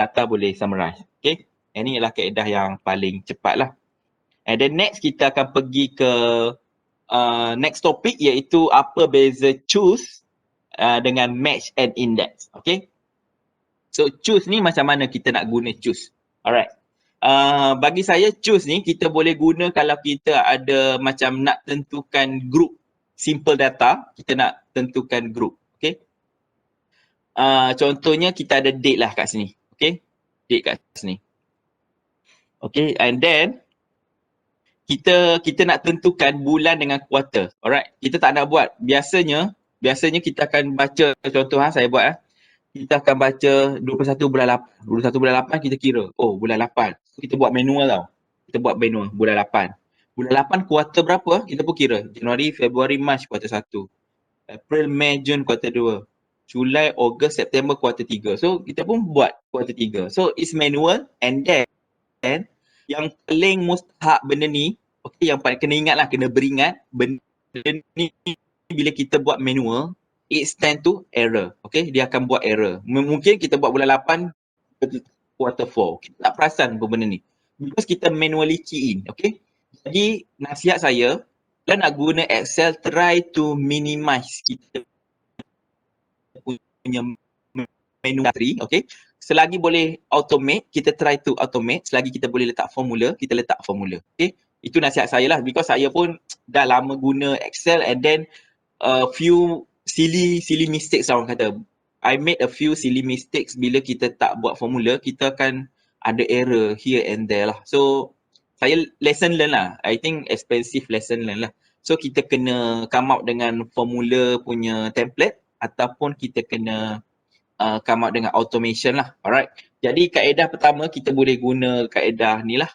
data boleh summarize. Okay. Ini ialah kaedah yang paling cepat lah. And then next kita akan pergi ke next topic iaitu apa beza choose dengan match and index. Okay. So choose ni macam mana kita nak guna choose. Alright. Bagi saya choose ni kita boleh guna kalau kita ada macam nak tentukan group simple data, kita nak tentukan group. Okay. Contohnya kita ada date lah kat sini. Okay. Date kat sini. Okay. And then kita nak tentukan bulan dengan kuarter. Alright. Kita tak nak buat. Biasanya kita akan baca, contoh saya buat kita akan baca 21 bulan 8. 21 bulan 8 kita kira. Oh, bulan 8. So, kita buat manual tau. Kita buat manual bulan 8. Bulan 8 kuarter berapa? Kita pun kira. Januari, Februari, Mac kuarter 1. April, Mei, Jun kuarter 2. Julai, Ogos, September kuarter 3. So, kita pun buat kuarter 3. So, it's manual and then yang paling mustahak benda ni, okay, yang paling kena ingat lah, kena beringat, benda ni bila kita buat manual, it stand to error. Okay, dia akan buat error. Mungkin kita buat bulan 8, quarter 4. Kita tak perasan pun benda ni. Because kita manually key in. Okay, jadi nasihat saya, kalau nak guna Excel, try to minimize kita punya menu entry. Okay, selagi boleh automate, kita try to automate. Selagi kita boleh letak formula, kita letak formula. Okay, itu nasihat saya lah. Because saya pun dah lama guna Excel and then few silly mistakes lah orang kata. I made a few silly mistakes bila kita tak buat formula, kita akan ada error here and there lah. So, saya lesson learn lah. I think expensive lesson learn lah. So, kita kena come out dengan formula punya template ataupun kita kena come out dengan automation lah. Alright. Jadi, kaedah pertama kita boleh guna kaedah ni lah.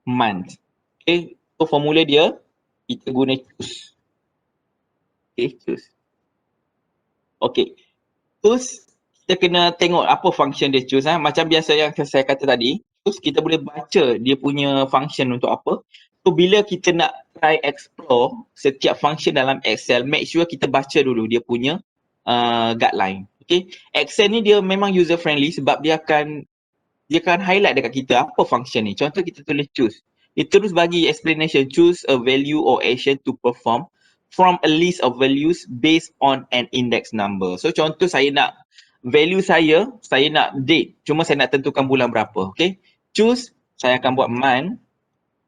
Month. Okay. So, formula dia, kita guna choose. Okay, choose. Okay. Choose, kita kena tengok apa function dia choose. Macam biasa yang saya kata tadi, choose kita boleh baca dia punya function untuk apa. So, bila kita nak try explore setiap function dalam Excel, make sure kita baca dulu dia punya guideline. Okay. Excel ni dia memang user friendly sebab dia akan highlight dekat kita apa function ni. Contoh kita tulis choose. Dia terus bagi explanation, choose a value or action to perform from a list of values based on an index number. So contoh saya nak value saya nak date. Cuma saya nak tentukan bulan berapa. Okay. Choose, saya akan buat month.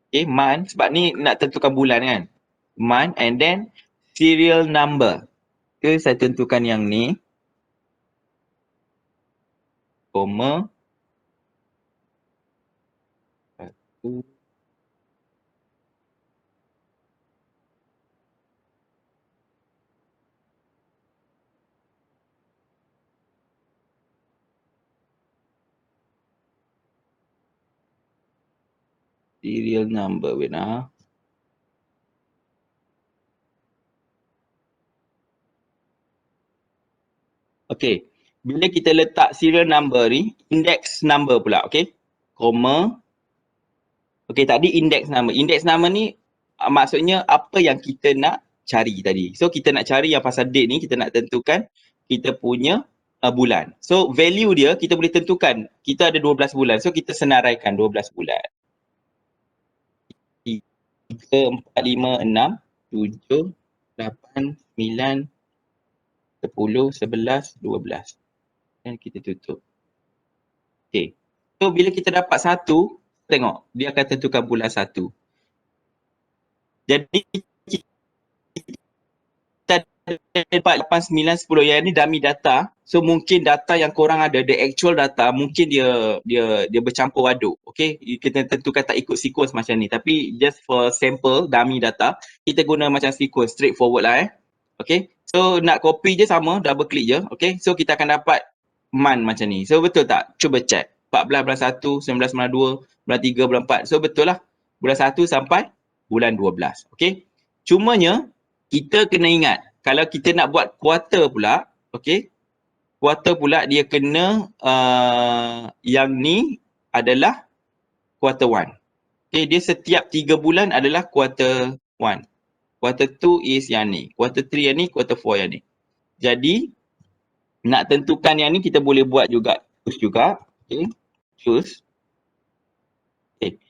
Okay, month. Sebab ni nak tentukan bulan kan. Month and then serial number. Okay, saya tentukan yang ni. Koma. 1. Serial number, wait lah. Okay, bila kita letak serial number ni, index number pula, okay. Koma. Okay, tadi index number. Index number ni maksudnya apa yang kita nak cari tadi. So, kita nak cari yang pasal date ni, kita nak tentukan kita punya bulan. So, value dia kita boleh tentukan. Kita ada 12 bulan. So, kita senaraikan 12 bulan. 3, 4, 5, 6, 7, 8, 9, 10, 11, 12. Dan kita tutup. Okay. So, bila kita dapat 1, tengok, dia akan tentukan bulan 1. Jadi, kita dapat 8, 9, 10. Yang ni dummy data. So, mungkin data yang korang ada, the actual data, mungkin dia bercampur aduk. Okay, kita tentukan tak ikut sequence macam ni. Tapi, just for sample, dummy data, kita guna macam sequence, straightforward lah Okay, so nak copy je sama, double click je. Okay, so kita akan dapat month macam ni. So, betul tak? Cuba check. 14 bulan 1, 19 bulan 2, bulan 3, bulan 4. So, betul lah. Bulan 1 sampai bulan 12. Okay. Cumanya, kita kena ingat, kalau kita nak buat quarter pula, okay, quarter pula dia kena, yang ni adalah quarter 1. Okay, dia setiap 3 bulan adalah quarter 1. Quarter 2 is yang ni. Quarter 3 yang ni, quarter 4 yang ni. Jadi, nak tentukan yang ni kita boleh buat juga choose juga. Okay. Choose. Okay.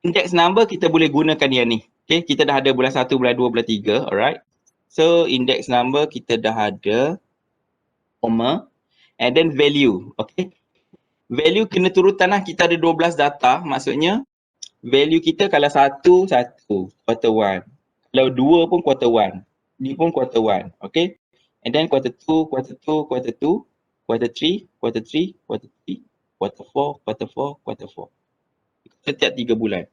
Index number kita boleh gunakan yang ni. Okay. Kita dah ada bulan 1, bulan 2, bulan 3. Alright. So index number kita dah ada. Comma. And then value. Okay. Value kena turutan lah. Kita ada 12 data. Maksudnya value kita kalau 1, quarter 1. Kalau 2 pun quarter 1. Ni pun quarter 1. Okay. And then quarter 2, quarter 2, quarter 2, quarter 3, quarter 3, quarter 3, quarter 4, quarter 4, quarter 4. Setiap 3 bulan.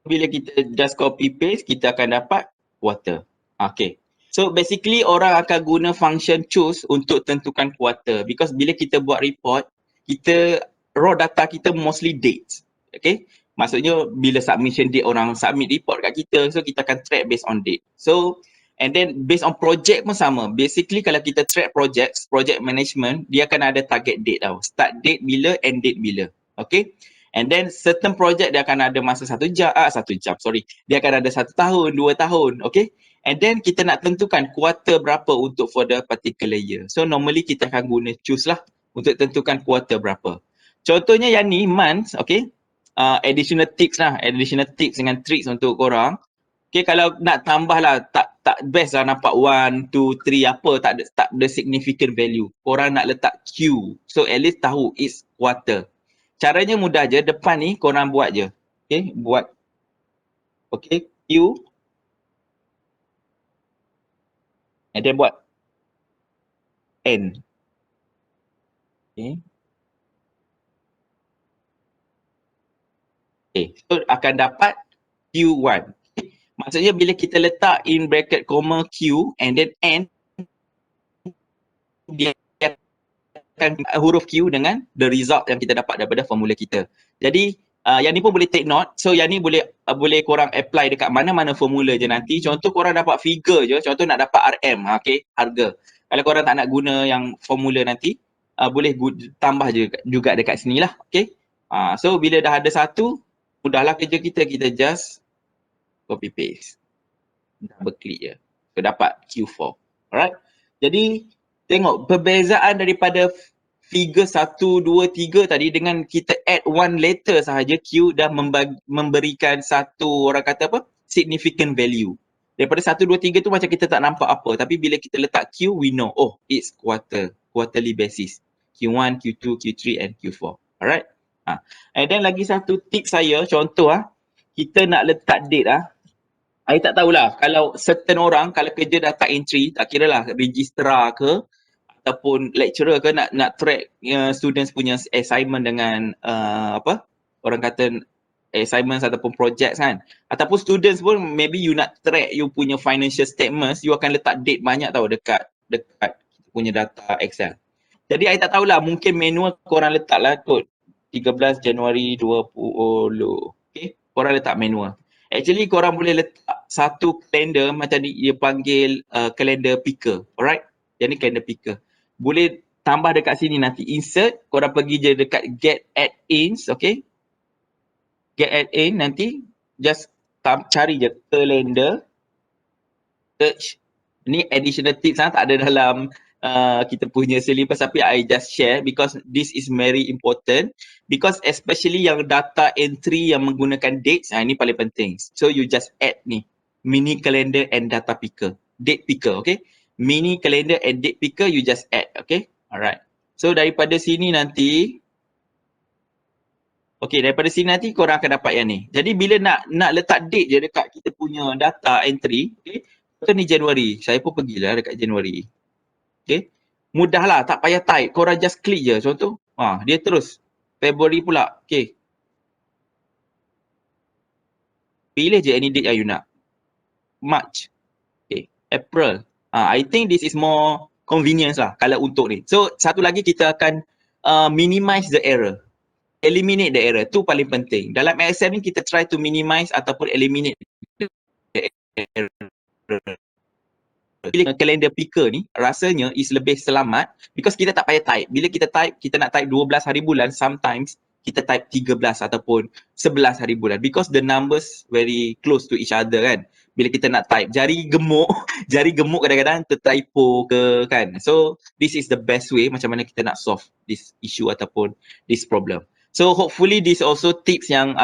Bila kita just copy paste, kita akan dapat quarter. Okay. So basically orang akan guna function choose untuk tentukan quarter. Because bila kita buat report, kita raw data kita mostly dates. Okay. Maksudnya bila submission date orang submit report kat kita, so kita akan track based on date. So and then based on project pun sama. Basically kalau kita track project management, dia akan ada target date tau. Start date bila, end date bila. Okay. And then certain project dia akan ada masa 1 jam, dia akan ada 1 tahun, 2 tahun, okay. And then kita nak tentukan quarter berapa untuk for the particular year. So normally kita akan guna choose lah untuk tentukan quarter berapa. Contohnya yang ni months, okay. Additional tips dengan tricks untuk korang. Okay, kalau nak tambah lah, tak best lah nampak 1, 2, 3 apa, tak ada significant value. Korang nak letak Q. So at least tahu it's quarter. Caranya mudah je, depan ni korang buat je. Okay, buat. Okay, Q. And then buat N. Okay. Okay, so akan dapat Q1. Okay. Maksudnya bila kita letak in bracket comma Q and then N, dia akan huruf Q dengan the result yang kita dapat daripada formula kita. Jadi yang ni pun boleh take note. So yang ni boleh korang apply dekat mana-mana formula je nanti. Contoh korang dapat figure je, contoh nak dapat RM, okay, harga. Kalau korang tak nak guna yang formula nanti, boleh tambah juga dekat sini lah, okay. So bila dah ada satu, mudahlah kerja kita just copy paste. Double click je. So dapat Q4. Alright. Jadi tengok perbezaan daripada figure 1, 2, 3 tadi dengan kita add one letter sahaja, Q dah memberikan satu, orang kata apa, significant value. Daripada 1, 2, 3 tu macam kita tak nampak apa. Tapi bila kita letak Q, we know, oh, it's quarterly basis. Q1, Q2, Q3 and Q4. Alright. And then lagi satu tip saya, contoh kita nak letak date I tak tahulah, kalau certain orang, kalau kerja data entry, tak kira lah registrar ke, ataupun lecturer ke nak track students punya assignment dengan orang kata assignments ataupun projects kan. Ataupun students pun maybe you nak track you punya financial statements, you akan letak date banyak tau dekat punya data Excel. Jadi I tak tahulah, mungkin manual korang letak lah kot 13 Januari 20. Okay, korang letak manual. Actually korang boleh letak satu kalender macam dia panggil kalender picker. Alright, yang ni kalender picker. Boleh tambah dekat sini nanti insert, korang pergi je dekat get add-ins, okay. Get add-in nanti just cari je kalender, search. Ni additional tips tak ada dalam kita punya syllabus tapi I just share because this is very important, because especially yang data entry yang menggunakan dates, ini paling penting. So you just add ni mini calendar and data picker, date picker, okay. Mini calendar and date picker you just add, okay. Alright. So daripada sini nanti, okay, daripada sini nanti korang akan dapat yang ni. Jadi bila nak letak date je dekat kita punya data entry, okay. Contoh ni Januari, saya pun pergilah dekat Januari. Okay. Mudah lah, tak payah type. Korang just klik je. Contoh, dia terus. February pula. Okay. Pilih je any date yang you nak. March. Okay. April. I think this is more convenience lah kalau untuk ni. So, satu lagi kita akan minimize the error. Eliminate the error. Tu paling penting. Dalam Excel ni kita try to minimize ataupun eliminate the error. Bila kalender picker ni rasanya is lebih selamat because kita tak payah type. Bila kita type, kita nak type 12 hari bulan, sometimes kita type 13 ataupun 11 hari bulan because the numbers very close to each other kan. bila kita nak type. Jari gemuk, jari gemuk kadang-kadang tertypo ke kan. So this is the best way macam mana kita nak solve this issue ataupun this problem. So hopefully this also tips yang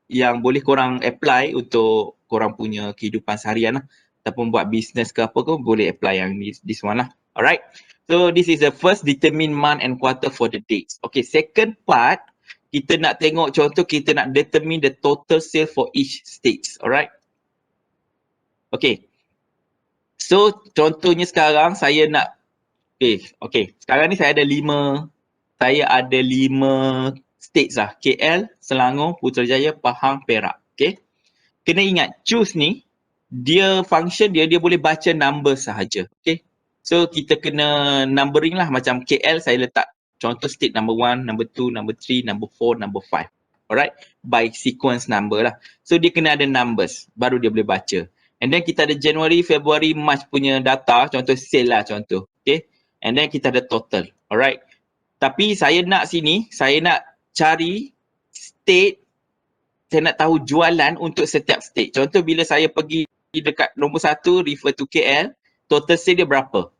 yang boleh korang apply untuk korang punya kehidupan seharian lah. Ataupun buat business ke apa ke, boleh apply yang this one lah. Alright. So this is the first, determine month and quarter for the dates. Okay, second part, kita nak tengok contoh, kita nak determine the total sale for each states. Alright. Okay. So contohnya sekarang saya nak, okay. Sekarang ni saya ada 5 states lah. KL, Selangor, Putrajaya, Pahang, Perak. Okay. Kena ingat, choose ni, dia function dia boleh baca number sahaja. Okay. So kita kena numbering lah, macam KL saya letak contoh state number 1, number 2, number 3, number 4, number 5. Alright, by sequence number lah. So dia kena ada numbers, baru dia boleh baca. And then kita ada January, February, March punya data, contoh sale lah contoh. Okay, and then kita ada total. Alright, tapi saya nak sini, saya nak cari state, saya nak tahu jualan untuk setiap state. Contoh bila saya pergi dekat nombor 1, refer to KL, total sale dia berapa?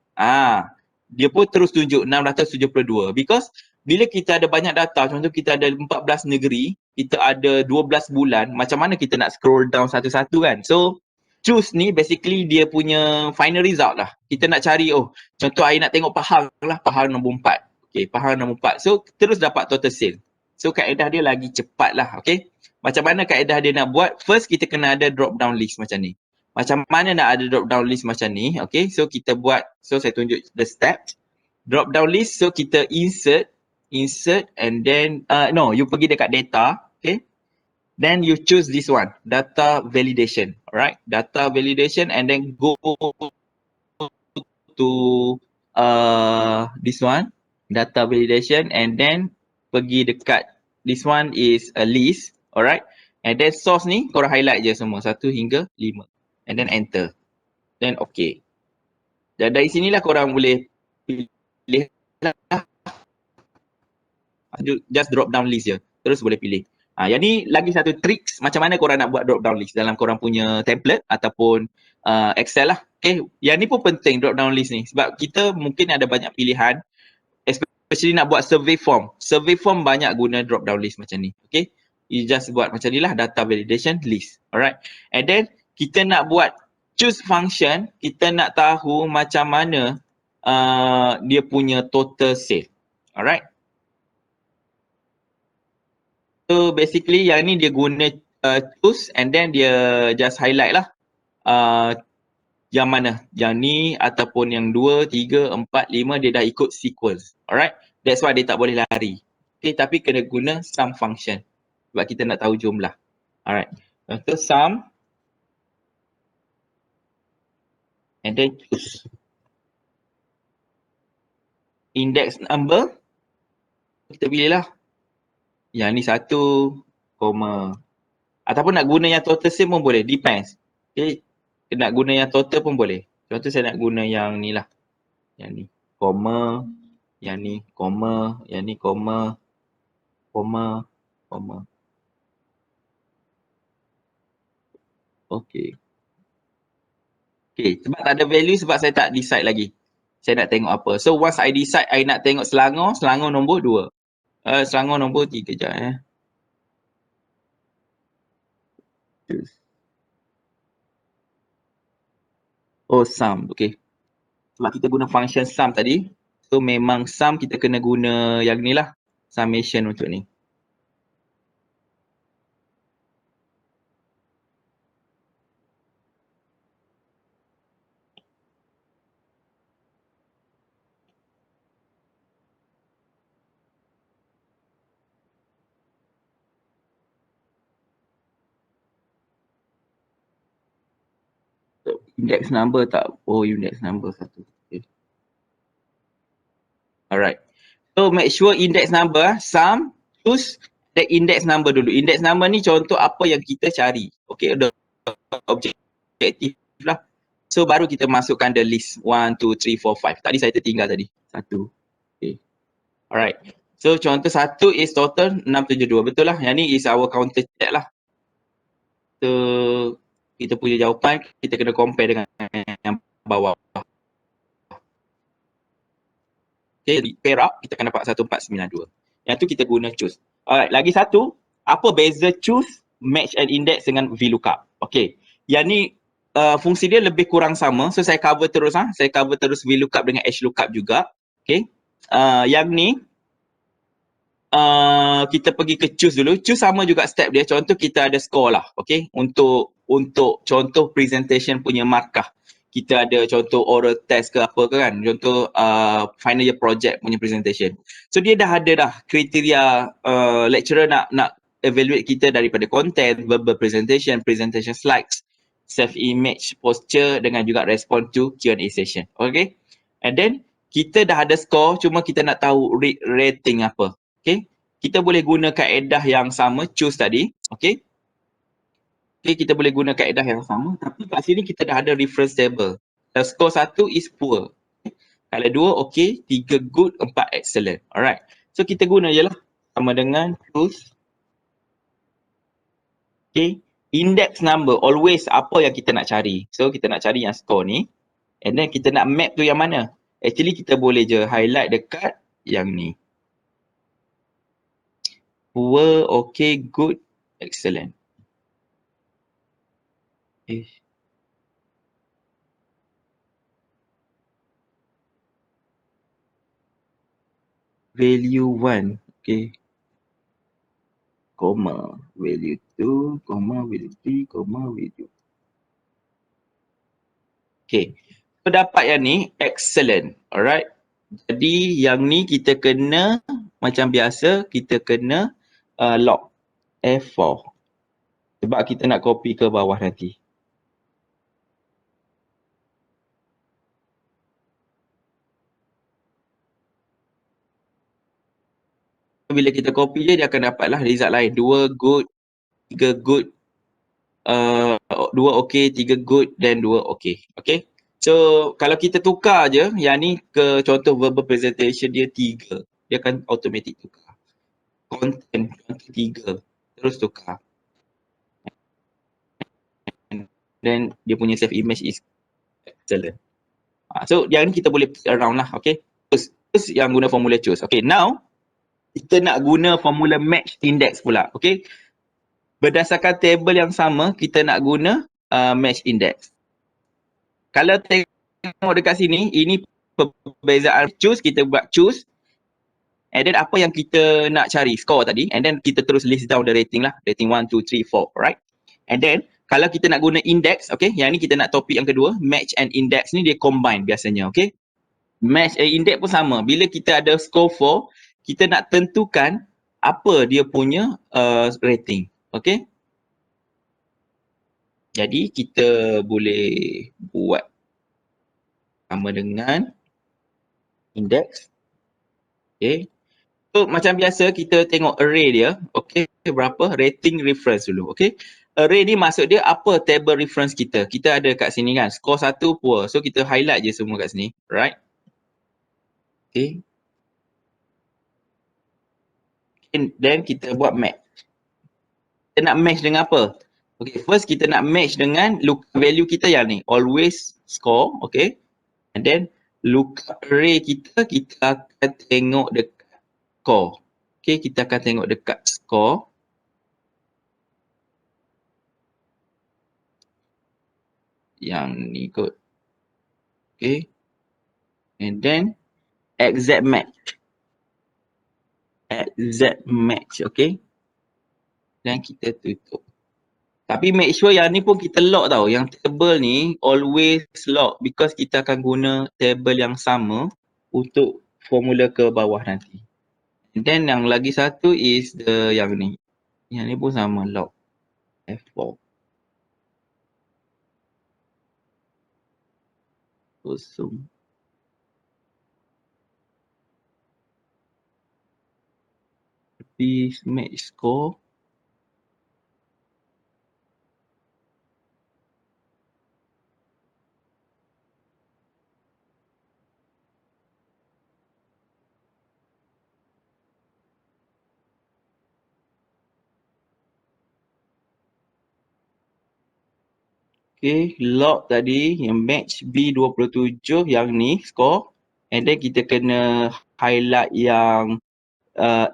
Dia pun terus tunjuk 672 because bila kita ada banyak data, contoh kita ada 14 negeri, kita ada 12 bulan, macam mana kita nak scroll down satu-satu kan? So choose ni basically dia punya final result lah. Kita nak cari, contoh saya nak tengok Pahang lah, Pahang nombor 4. Okay, Pahang nombor 4. So terus dapat total sale. So kaedah dia lagi cepat lah, okay? Macam mana kaedah dia nak buat? First kita kena ada drop down list macam ni. Macam mana nak ada drop down list macam ni? Okay, so kita buat, so saya tunjuk the step. Drop down list, so kita insert and then, you pergi dekat data, okay. Then you choose this one, data validation, alright. Data validation and then go to this one, data validation and then pergi dekat, this one is a list, alright. And then source ni, korang highlight je semua, 1 hingga 5. And then enter. Then okay. Dan dari sinilah korang boleh pilih lah. Just drop down list je. Terus boleh pilih. Yang ni lagi satu tricks macam mana korang nak buat drop down list dalam korang punya template ataupun Excel lah. Okay. Yang ni pun penting drop down list ni. Sebab kita mungkin ada banyak pilihan. Especially nak buat survey form. Survey form banyak guna drop down list macam ni. Okay. You just buat macam ni lah, data validation list. Alright. And then kita nak buat choose function, kita nak tahu macam mana dia punya total sale. Alright. So basically yang ni dia guna choose and then dia just highlight lah yang mana, yang ni ataupun yang 2, 3, 4, 5 dia dah ikut sequence. Alright. That's why dia tak boleh lari. Okay, tapi kena guna sum function sebab kita nak tahu jumlah. Alright. Contoh sum and then choose. Index number, kita pilih lah. Yang ni 1, ataupun nak guna yang total sale pun boleh, depends. Okay, nak guna yang total pun boleh. Contoh saya nak guna yang ni lah. Yang ni, yang ni, yang ni, Okay. Okay, sebab tak ada value sebab saya tak decide lagi. Saya nak tengok apa. So once I decide, I nak tengok Selangor nombor 2. Selangor nombor 3 sekejap sum. Okay. Sebab kita guna function sum tadi. So memang sum kita kena guna yang ni lah. Summation untuk ni. Index number tak? Index number 1. Okay. Alright. So make sure index number, sum, choose the index number dulu. Index number ni contoh apa yang kita cari. Okay, the objektif lah. So baru kita masukkan the list 1, 2, 3, 4, 5. Tadi saya tertinggal tadi. 1. Okay. Alright. So contoh 1 is total 672. Betul lah. Yang ni is our counter check lah. So kita punya jawapan, kita kena compare dengan yang bawah. Okay, pair up, kita akan dapat 1492. Yang tu kita guna choose. Alright, lagi satu, apa beza choose, match and index dengan VLOOKUP? Okay, yang ni fungsi dia lebih kurang sama. So saya cover terus, saya cover terus VLOOKUP dengan HLOOKUP juga. Okay, yang ni kita pergi ke choose dulu. Choose sama juga step dia. Contoh kita ada score lah. Okay. Untuk contoh presentation punya markah. Kita ada contoh oral test ke apa ke kan. Contoh final year project punya presentation. So dia dah ada dah kriteria lecturer nak evaluate kita daripada content, verbal presentation, presentation slides, self image, posture dengan juga respond to Q&A session. Okay. And then kita dah ada score, cuma kita nak tahu rating apa. Okay, kita boleh guna kaedah yang sama, choose tadi. Okay, kita boleh guna kaedah yang sama, tapi kat sini kita dah ada reference table. Skor 1 is poor. Kalau 2 okay, 3 good, 4 excellent. Alright, so kita guna je lah. Sama dengan choose. Okay, index number, always apa yang kita nak cari. So kita nak cari yang skor ni. And then kita nak map tu yang mana. Actually kita boleh je highlight dekat yang ni. Poor, okay, good, excellent. Okay. Value 1, okay, comma, value 2, comma, value 3, comma, value. Okay, so dapat yang ni, excellent, alright. Jadi yang ni kita kena, macam biasa, kita kena lock F4. Sebab kita nak copy ke bawah nanti. Bila kita copy je, dia akan dapatlah result lain. 2 good, 3 good, 2 okay, 3 good, dan 2 okay. Okay. So, kalau kita tukar je, yang ni ke contoh verbal presentation dia 3. Dia akan automatic tukar. Content 3. Terus tukar. And then, dia punya self image is excellent. So, yang ni kita boleh play around lah. Okay. Terus yang guna formula choose. Okay, now, kita nak guna formula match index pula. Okay. Berdasarkan table yang sama, kita nak guna match index. Kalau tengok dekat sini, ini perbezaan choose, kita buat choose. And then apa yang kita nak cari, score tadi. And then kita terus list down the rating lah. Rating 1, 2, 3, 4, right? And then, kalau kita nak guna index, okay, yang ni kita nak topik yang kedua, match and index ni dia combine biasanya, okay? Match and index pun sama. Bila kita ada score 4, kita nak tentukan apa dia punya rating, okay? Jadi, kita boleh buat sama dengan index. Okay. So, macam biasa kita tengok array dia. Okay, berapa? Rating reference dulu. Okay. Array ni maksud dia apa table reference kita. Kita ada kat sini kan. Score 1 poor. So, kita highlight je semua kat sini. Right. Okay. And then kita buat match. Kita nak match dengan apa? Okay, first kita nak match dengan value kita yang ni. Always score. Okay. And then lookup array kita akan tengok dekat score. Okay, kita akan tengok dekat score. Yang ni kot. Okay. And then exact match. Exact match. Okay. Dan kita tutup. Tapi make sure yang ni pun kita lock tau. Yang table ni always lock. Because kita akan guna table yang sama untuk formula ke bawah nanti. And then yang lagi satu is yang ni. Yang ni pun sama lock. F4. Kosong. Tapi match score. Okay, log tadi yang match B27 yang ni score, and then kita kena highlight yang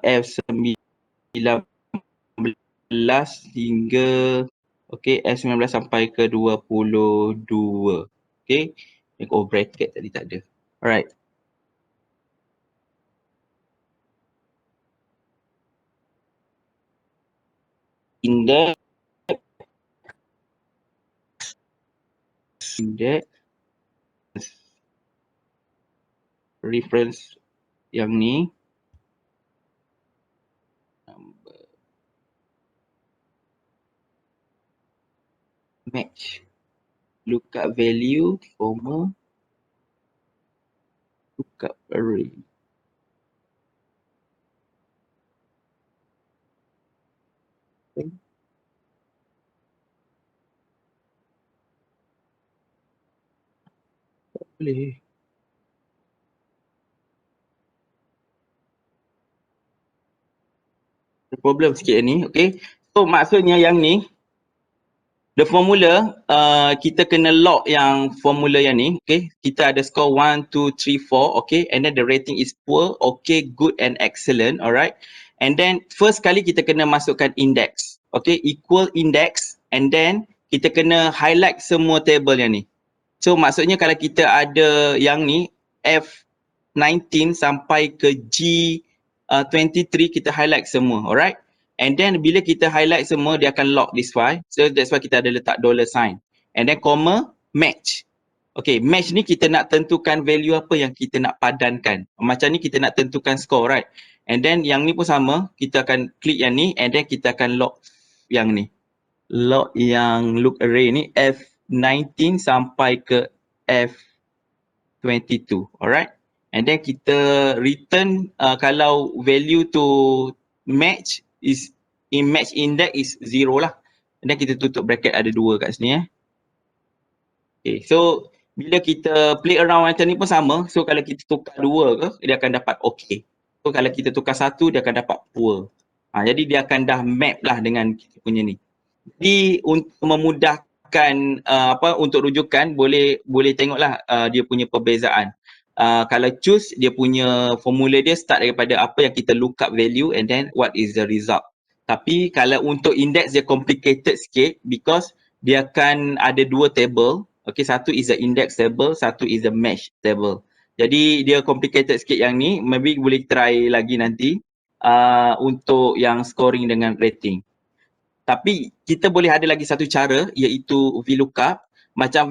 F19 hingga F19 sampai ke 22. Okay, oh bracket tadi tak ada. Alright. Index reference yang ni match lookup value comma lookup array. Okay. Tak boleh. Problem sikit ni, okay. So maksudnya yang ni, the formula, kita kena log yang formula yang ni, okay. Kita ada score 1, 2, 3, 4, okay. And then the rating is poor, okay, good and excellent, alright. And then first kali kita kena masukkan index, okay, equal index, and then kita kena highlight semua table yang ni. So maksudnya kalau kita ada yang ni, F19 sampai ke G23, kita highlight semua, alright. And then bila kita highlight semua, dia akan lock this file. So that's why kita ada letak $sign. And then comma match. Okay, match ni kita nak tentukan value apa yang kita nak padankan. Macam ni kita nak tentukan score, right? And then yang ni pun sama, kita akan klik yang ni and then kita akan lock yang ni. Lock yang look array ni F19 sampai ke F22, alright? And then kita return kalau value to match is in match index is 0 lah. And then kita tutup bracket ada 2 kat sini. Okay, so bila kita play around macam ni pun sama. So kalau kita tukar 2 ke, dia akan dapat okay. So kalau kita tukar 1, dia akan dapat poor. Jadi dia akan dah map lah dengan kita punya ni. Jadi untuk memudahkan untuk rujukan, boleh tengoklah dia punya perbezaan. Kalau choose, dia punya formula dia start daripada apa yang kita look up value and then what is the result. Tapi kalau untuk index dia complicated sikit because dia akan ada 2 table. Okay, satu is the index table, satu is the match table. Jadi dia complicated sikit yang ni, maybe boleh try lagi nanti untuk yang scoring dengan rating. Tapi kita boleh ada lagi satu cara iaitu VLOOKUP. Macam